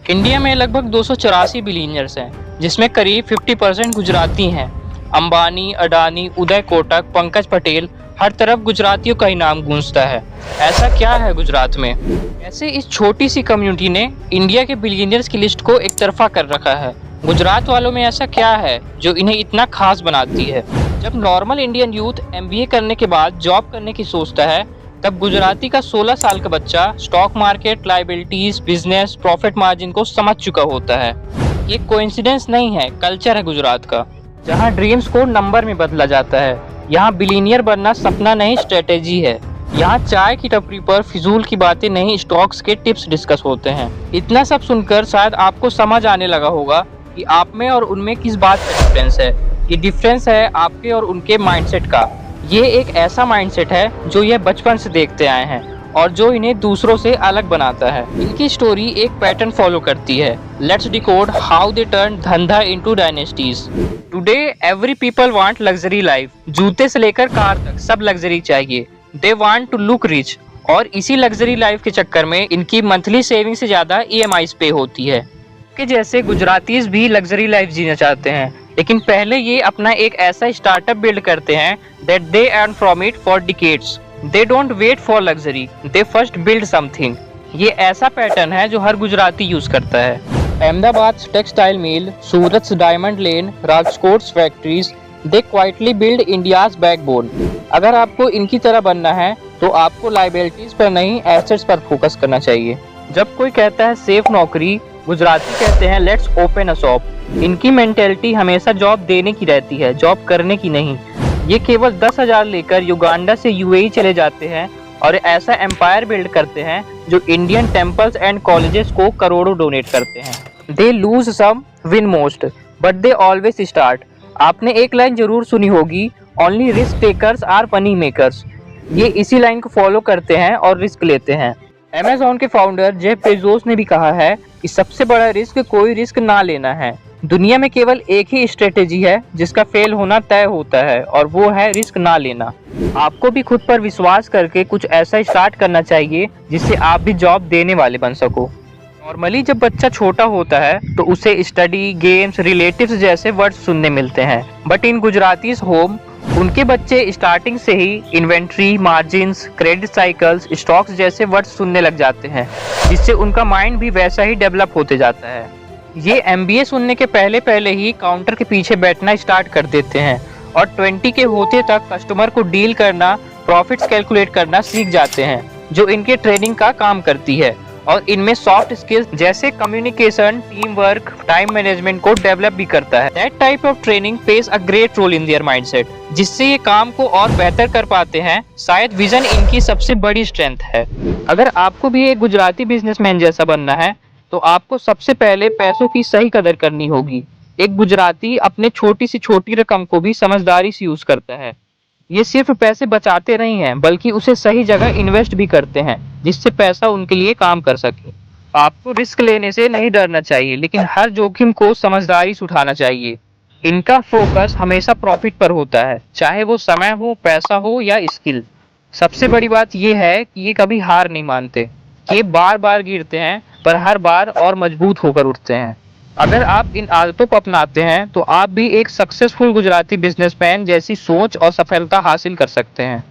India में लगभग 284 billionaires हैं, जिसमें करीब 50% गुजराती हैं। अंबानी, अडानी, उदय कोटक, पंकज पटेल, हर तरफ गुजरातियों का ही नाम गूंजता है। ऐसा क्या है गुजरात में? ऐसे इस छोटी सी कम्युनिटी ने इंडिया के बिलियनियर्स की लिस्ट को एक तरफा कर रखा है। गुजरात वालों में ऐसा क्या है जो इन्हें इतना खास बनाती है? जब नॉर्मल इंडियन यूथ MBA करने के बाद जॉब करने की सोचता है, तब गुजराती का 16 साल का बच्चा stock market, liabilities, business, profit margin को समझ चुका होता है। ये कोइंसिडेंस नहीं है, कल्चर है गुजरात का, जहाँ ड्रीम्स को नंबर में बदला जाता है। यहाँ बिलियनियर बनना सपना नहीं, स्ट्रेटेजी है। यहाँ चाय की टपरी पर फिजूल की बातें नहीं, स्टॉक्स के टिप्स डिस्कस होते हैं। इतना सब सुनकर शायद आपको समझ आने लगा होगा कि आप में और उनमें किस बात का डिफरेंस है। ये डिफरेंस है आपके और उनके माइंडसेट का। ये एक ऐसा माइंडसेट है जो यह बचपन से देखते आए हैं और जो इन्हें दूसरों से अलग बनाता है। इनकी स्टोरी एक पैटर्न फॉलो करती है। Let's decode how they turn धंधा into dynasties. Today every people want luxury life. जूते से लेकर कार तक सब लग्जरी चाहिए। They want to look rich, और इसी लग्जरी लाइफ के चक्कर में इनकी मंथली सेविंग से ज्यादा EMIs पे होती है। कि जैसे गुजरातीज भी लग्जरी लाइफ जीना चाहते हैं, लेकिन पहले ये अपना एक ऐसा स्टार्टअप बिल्ड करते हैं that they earn from it for decades. They don't wait for luxury, they first build something. ये ऐसा पैटर्न है जो हर गुजराती यूज करता है। Ahmedabad textile mill, Surat diamond lane, Rajkot factories, they quietly build India's backbone. अगर आपको इनकी तरह बनना है तो आपको लायबिलिटीज पर नहीं, एसेट्स पर फोकस करना चाहिए। जब कोई कहता है सेफ नौकरी, गुजराती कहते हैं लेट्स ओपन अ शॉप। इनकी मेंटेलिटी हमेशा जॉब देने की रहती है, जॉब करने की नहीं। ये केवल 10,000 लेकर युगांडा से UAE चले जाते हैं और ऐसा एम्पायर बिल्ड करते हैं जो इंडियन टेम्पल्स एंड कॉलेजेस को करोड़ों डोनेट करते हैं। They lose some, win most, but they always start. आपने एक लाइन जरूर सुनी होगी, only risk takers are money makers. ये इसी लाइन को फॉलो करते हैं और रिस्क लेते हैं। Amazon के फाउंडर जेफ बेजोस ने भी कहा है कि सबसे बड़ा रिस्क कोई रिस्क ना लेना है। दुनिया में केवल एक ही स्ट्रेटेजी है जिसका फेल होना तय होता है, और वो है रिस्क ना लेना। आपको भी खुद पर विश्वास करके कुछ ऐसा स्टार्ट करना चाहिए जिससे आप भी जॉब देने वाले बन सको। नॉर्मली जब बच्चा छोटा होता है तो उसे स्टडी, गेम्स, रिलेटिव्स जैसे वर्ड सुनने मिलते हैं, बट इन गुजरातीज होम उनके बच्चे स्टार्टिंग से ही inventory, margins, credit cycles, stocks जैसे वर्ड सुनने लग जाते हैं, जिससे उनका माइंड भी वैसा ही डेवलप होते जाता है। ये MBA सुनने के पहले ही काउंटर के पीछे बैठना स्टार्ट कर देते हैं और 20 के होते तक कस्टमर को डील करना, प्रॉफिट्स कैलकुलेट करना सीख जाते हैं, जो इनके ट्रेनिंग का काम करती है। और इनमें सॉफ्ट स्किल्स जैसे communication, team work, time management को डेवलप भी करता है। That type of training plays a great role in their mindset, जिससे ये काम को और बेहतर कर पाते हैं। शायद विजन इनकी सबसे बड़ी स्ट्रेंथ है। अगर आपको भी एक गुजराती बिजनेसमैन जैसा बनना है तो आपको सबसे पहले पैसों की सही कदर करनी होगी। एक गुजराती अपने छोटी से छोटी रकम को भी समझदारी से यूज करता है। ये सिर्फ पैसे बचाते नहीं हैं, बल्कि उसे सही जगह इन्वेस्ट भी करते हैं, जिससे पैसा उनके लिए काम कर सके। आपको रिस्क लेने से नहीं डरना चाहिए, लेकिन हर जोखिम को समझदारी से उठाना चाहिए। इनका फोकस हमेशा प्रॉफिट पर होता है, चाहे वो समय हो, पैसा हो या स्किल। सबसे बड़ी बात यह है कि ये कभी हार नहीं मानते। ये बार बार गिरते हैं पर हर बार और मजबूत होकर उठते हैं। अगर आप इन आदतों को अपनाते हैं तो आप भी एक सक्सेसफुल गुजराती बिजनेसमैन जैसी सोच और सफलता हासिल कर सकते हैं।